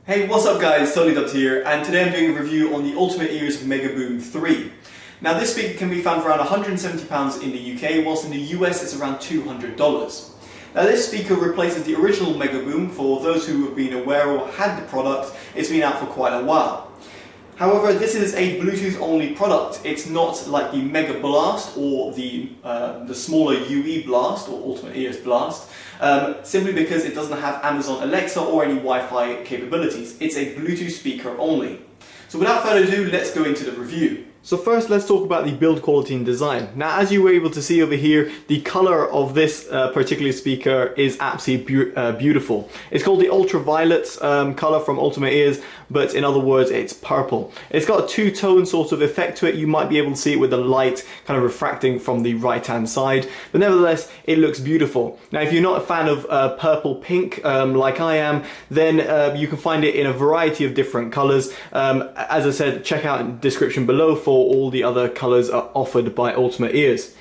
Hey, what's up guys, Totallydubbed here, and today I'm doing a review on the Ultimate Ears MEGABOOM 3. Now this speaker can be found for around £170 in the UK, whilst in the US it's around $200. Now this speaker replaces the original MEGABOOM. For those who have been aware or had the product, it's been out for quite a while. However, this is a Bluetooth only product. It's not like the Mega Blast or the smaller UE Blast or Ultimate Ears Blast, simply because it doesn't have Amazon Alexa or any Wi-Fi capabilities. It's a Bluetooth speaker only. So without further ado, let's go into the review. So first, let's talk about the build quality and design. Now, as you were able to see over here, the color of this particular speaker is absolutely beautiful. It's called the ultraviolet color from Ultimate Ears, but in other words, it's purple. It's got a two-tone sort of effect to it. You might be able to see it with the light kind of refracting from the right-hand side, but nevertheless, it looks beautiful. Now, if you're not a fan of purple pink like I am, then you can find it in a variety of different colors. As I said, check out the description below for all the other colors are offered by Ultimate Ears.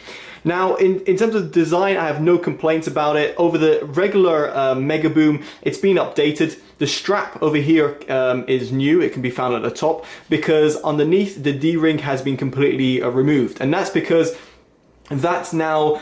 Now, in terms of design, I have no complaints about it. Over the regular MEGABOOM, it's been updated. The strap over here is new. It can be found at the top because underneath the D-ring has been completely removed, and that's because that's now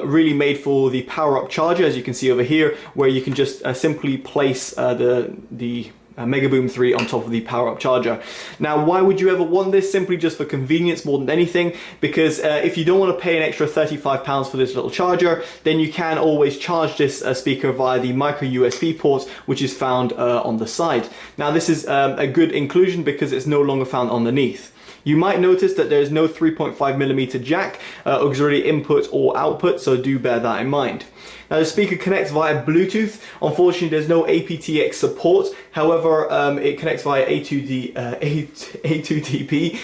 really made for the power-up charger, as you can see over here, where you can just simply place the MEGABOOM 3 on top of the power-up charger. Now, why would you ever want this? Simply just for convenience more than anything, because if you don't want to pay an extra £35 for this little charger, then you can always charge this speaker via the micro USB port, which is found on the side. Now, this is a good inclusion because it's no longer found underneath. You might notice that there is no 3.5mm jack, auxiliary input or output, so do bear that in mind. Now the speaker connects via Bluetooth. Unfortunately, there's no aptX support. However, it connects via A2DP,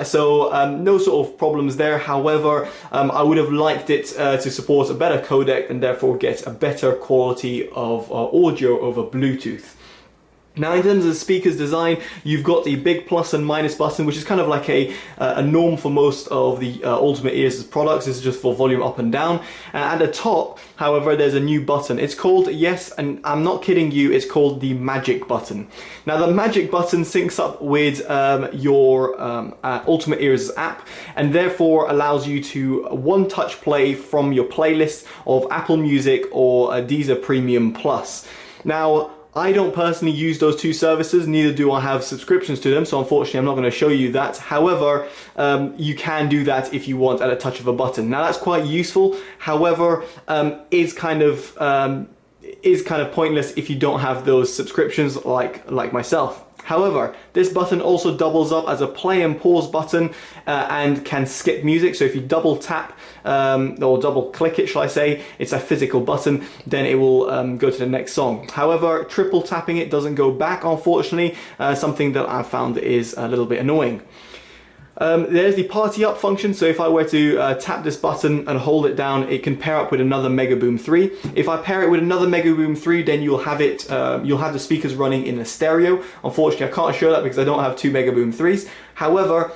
so no sort of problems there. However, I would have liked it to support a better codec and therefore get a better quality of audio over Bluetooth. Now, in terms of the speaker's design, you've got the big plus and minus button, which is kind of like a norm for most of the Ultimate Ears products. This is just for volume up and down. At the top, however, there's a new button. It's called, yes, and I'm not kidding you, it's called the Magic button. Now, the Magic button syncs up with your Ultimate Ears app, and therefore allows you to one-touch play from your playlist of Apple Music or Deezer Premium Plus. Now, I don't personally use those two services, neither do I have subscriptions to them, so unfortunately I'm not going to show you that. However, you can do that if you want at a touch of a button. Now that's quite useful, however, is kind of pointless if you don't have those subscriptions like myself. However, this button also doubles up as a play and pause button and can skip music. So if you double tap or double click it, shall I say, it's a physical button, then it will go to the next song. However, triple tapping it doesn't go back, unfortunately, something that I found is a little bit annoying. There's the party up function, so if I were to tap this button and hold it down, it can pair up with another MEGABOOM 3. If I pair it with another MEGABOOM 3, then you'll have the speakers running in a stereo. Unfortunately, I can't show that because I don't have two MEGABOOM 3s. However,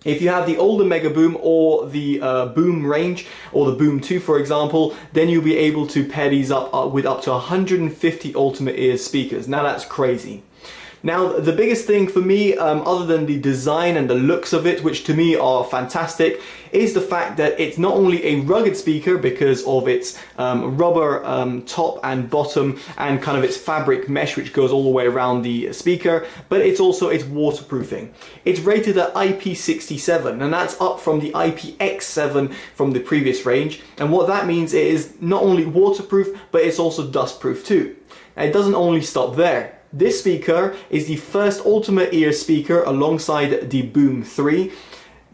if you have the older MEGABOOM or the Boom range, or the Boom 2 for example, then you'll be able to pair these up with up to 150 Ultimate Ears speakers. Now that's crazy. Now, the biggest thing for me, other than the design and the looks of it, which to me are fantastic, is the fact that it's not only a rugged speaker because of its rubber top and bottom and kind of its fabric mesh which goes all the way around the speaker, but it's also its waterproofing. It's rated at IP67, and that's up from the IPX7 from the previous range, and what that means is not only waterproof, but it's also dustproof too. And it doesn't only stop there. This speaker is the first Ultimate Ears speaker alongside the Boom 3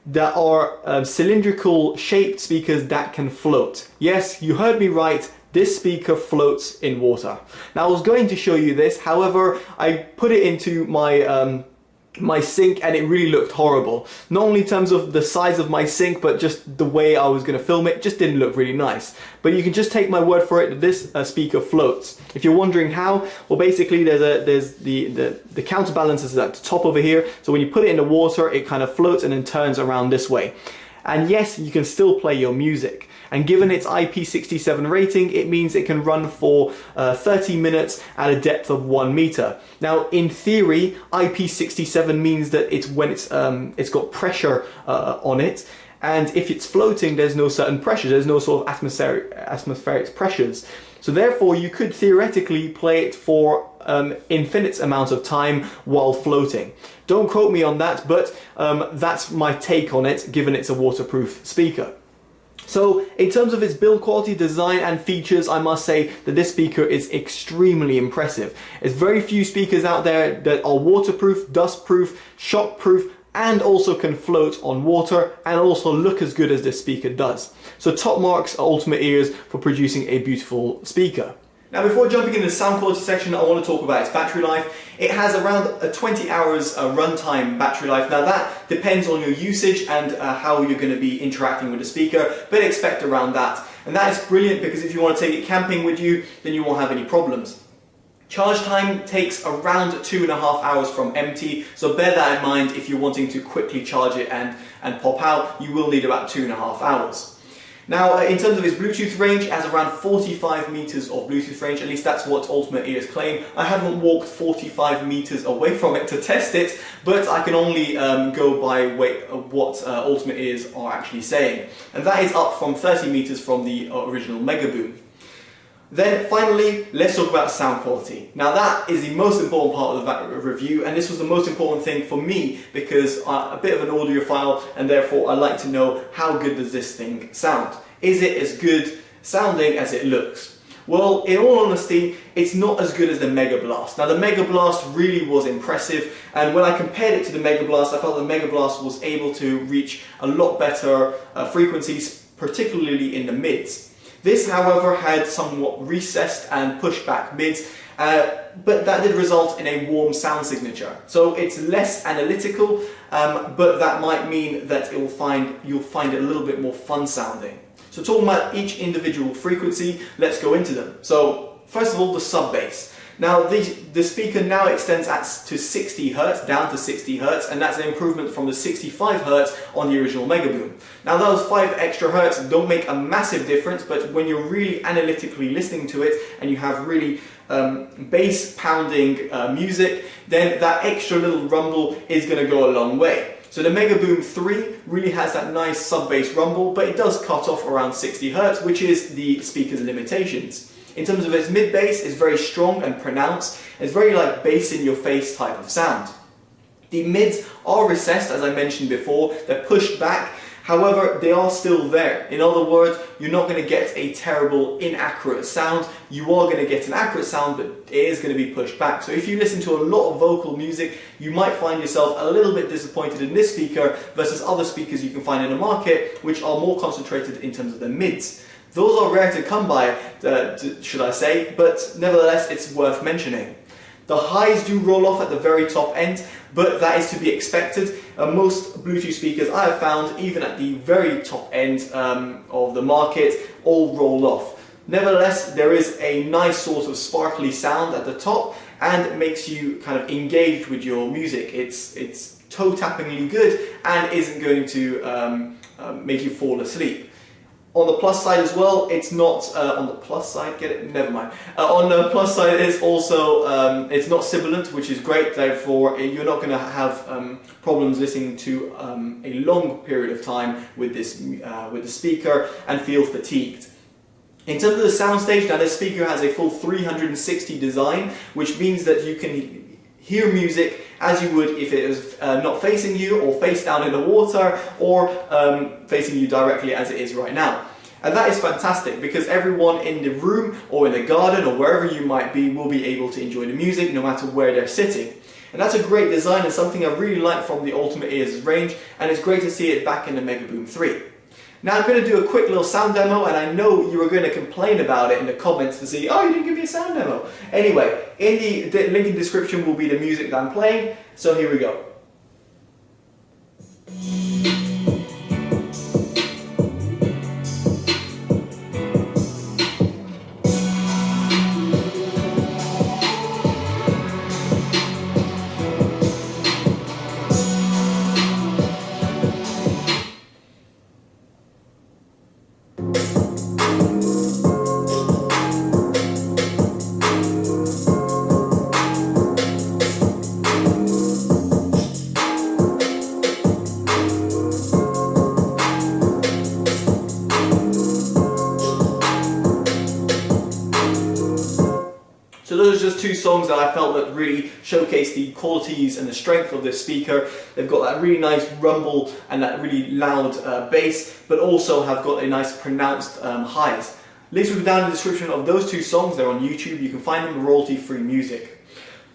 that are cylindrical shaped speakers that can float. Yes, you heard me right. This speaker floats in water. Now, I was going to show you this, however, I put it into my sink and it really looked horrible. Not only in terms of the size of my sink, but just the way I was going to film it just didn't look really nice. But you can just take my word for it that this speaker floats. If you're wondering how, well, basically there's the counterbalance is at the top over here, so when you put it in the water it kind of floats and then turns around this way. And yes, you can still play your music. And given its IP67 rating, it means it can run for 30 minutes at a depth of 1 meter. Now, in theory, IP67 means that it's got pressure on it, and if it's floating, there's no certain pressure, there's no sort of atmospheric pressures. So therefore, you could theoretically play it for infinite amount of time while floating. Don't quote me on that, but that's my take on it, given it's a waterproof speaker. So in terms of its build quality, design and features, I must say that this speaker is extremely impressive. There's very few speakers out there that are waterproof, dustproof, shockproof, and also can float on water and also look as good as this speaker does. So top marks at Ultimate Ears for producing a beautiful speaker. Now, before jumping into the sound quality section, I want to talk about its battery life. It has around a 20 hours runtime battery life. Now that depends on your usage and how you're going to be interacting with the speaker, but expect around that. And that is brilliant because if you want to take it camping with you, then you won't have any problems. Charge time takes around 2.5 hours from empty, so bear that in mind if you're wanting to quickly charge it and pop out, you will need about 2.5 hours. Now, in terms of its Bluetooth range, it has around 45 meters of Bluetooth range, at least that's what Ultimate Ears claim. I haven't walked 45 meters away from it to test it, but I can only go by what Ultimate Ears are actually saying. And that is up from 30 meters from the original MEGABOOM. Then finally, let's talk about sound quality. Now that is the most important part of the review, and this was the most important thing for me because I'm a bit of an audiophile and therefore I like to know how good does this thing sound. Is it as good sounding as it looks? Well, in all honesty, it's not as good as the Mega Blast. Now the Mega Blast really was impressive, and when I compared it to the Mega Blast, I felt the Mega Blast was able to reach a lot better frequencies, particularly in the mids. This, however, had somewhat recessed and pushed back mids, but that did result in a warm sound signature. So it's less analytical, but that might mean that you'll find it a little bit more fun sounding. So talking about each individual frequency, let's go into them. So first of all, the sub bass. Now the speaker now extends to 60 Hz, down to 60 Hz, and that's an improvement from the 65 Hz on the original MEGABOOM. Now those 5 extra Hz don't make a massive difference, but when you're really analytically listening to it and you have really bass pounding music, then that extra little rumble is going to go a long way. So the MEGABOOM 3 really has that nice sub-bass rumble, but it does cut off around 60 Hz, which is the speaker's limitations. In terms of its mid-bass, it's very strong and pronounced. It's very like bass-in-your-face type of sound. The mids are recessed, as I mentioned before. They're pushed back. However, they are still there. In other words, you're not going to get a terrible, inaccurate sound. You are going to get an accurate sound, but it is going to be pushed back. So if you listen to a lot of vocal music, you might find yourself a little bit disappointed in this speaker versus other speakers you can find in the market, which are more concentrated in terms of their mids. Those are rare to come by, should I say, but nevertheless it's worth mentioning. The highs do roll off at the very top end, but that is to be expected. Most Bluetooth speakers I have found, even at the very top end of the market, all roll off. Nevertheless, there is a nice sort of sparkly sound at the top, and it makes you kind of engaged with your music. It's toe-tappingly good and isn't going to make you fall asleep. On the plus side as well, it's not on the plus side. Get it? Never mind. On the plus side, it's also it's not sibilant, which is great. Therefore, you're not going to have problems listening to a long period of time with the speaker and feel fatigued. In terms of the soundstage, now this speaker has a full 360 design, which means that you can hear music as you would if it was not facing you or face down in the water or facing you directly as it is right now. And that is fantastic because everyone in the room or in the garden or wherever you might be will be able to enjoy the music no matter where they're sitting. And that's a great design and something I really like from the Ultimate Ears range, and it's great to see it back in the MEGABOOM 3. Now I'm going to do a quick little sound demo, and I know you are going to complain about it in the comments to see, oh, you didn't give me a sound demo. Anyway, in the link in the description will be the music that I'm playing, so here we go. two songs that I felt that really showcase the qualities and the strength of this speaker. They've got that really nice rumble and that really loud bass, but also have got a nice pronounced highs. Links will be down in the description of those two songs. They're on YouTube. You can find them royalty-free music.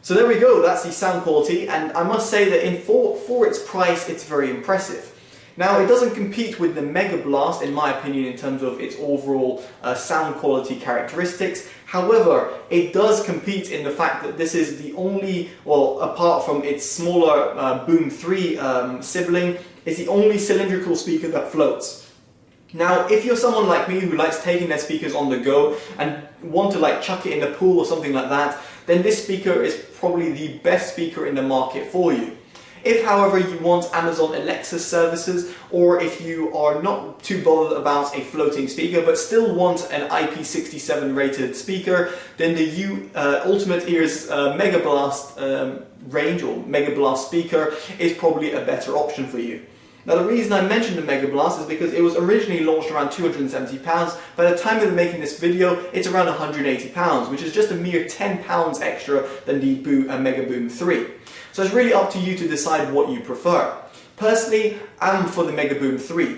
So there we go, that's the sound quality, and I must say that for its price, it's very impressive. Now, it doesn't compete with the Mega Blast, in my opinion, in terms of its overall sound quality characteristics. However, it does compete in the fact that this is the only, well, apart from its smaller Boom 3 sibling, is the only cylindrical speaker that floats. Now, if you're someone like me who likes taking their speakers on the go and want to like chuck it in the pool or something like that, then this speaker is probably the best speaker in the market for you. If, however, you want Amazon Alexa services, or if you are not too bothered about a floating speaker but still want an IP67 rated speaker, then the Ultimate Ears Mega Blast range, or Mega Blast speaker, is probably a better option for you. Now, the reason I mentioned the Mega Blast is because it was originally launched around £270. By the time of making this video, it's around £180, which is just a mere £10 extra than the Mega Boom 3. So it's really up to you to decide what you prefer. Personally, I'm for the Mega Boom 3.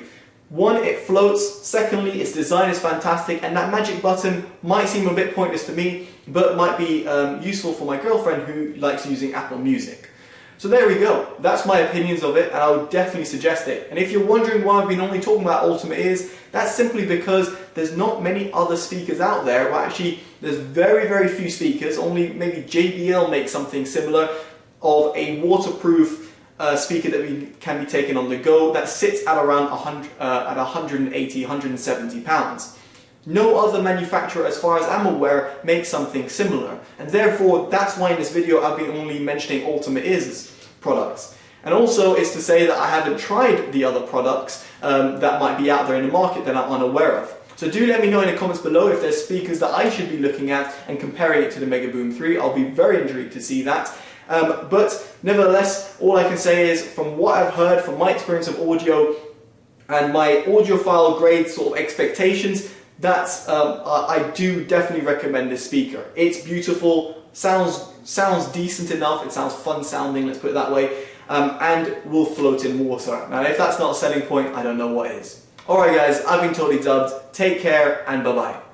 One, it floats. Secondly, its design is fantastic, and that magic button might seem a bit pointless to me, but might be useful for my girlfriend who likes using Apple Music. So there we go, that's my opinions of it, and I would definitely suggest it. And if you're wondering why I've been only talking about Ultimate Ears, that's simply because there's not many other speakers out there. Well, actually, there's very few speakers, only maybe JBL makes something similar, of a waterproof speaker that can be taken on the go that sits at around 180, 170 pounds. No other manufacturer, as far as I'm aware, makes something similar, and therefore that's why in this video I've been only mentioning Ultimate Ears products. And also it's to say that I haven't tried the other products that might be out there in the market that I'm unaware of. So do let me know in the comments below if there's speakers that I should be looking at and comparing it to the Mega Boom 3. I'll be very intrigued to see that. But nevertheless, all I can say is, from what I've heard, from my experience of audio and my audiophile grade sort of expectations, I do definitely recommend this speaker. It's beautiful, sounds decent enough, it sounds fun sounding, let's put it that way, and will float in water. Now, if that's not a selling point, I don't know what is. Alright guys, I've been Totally Dubbed, take care and bye bye.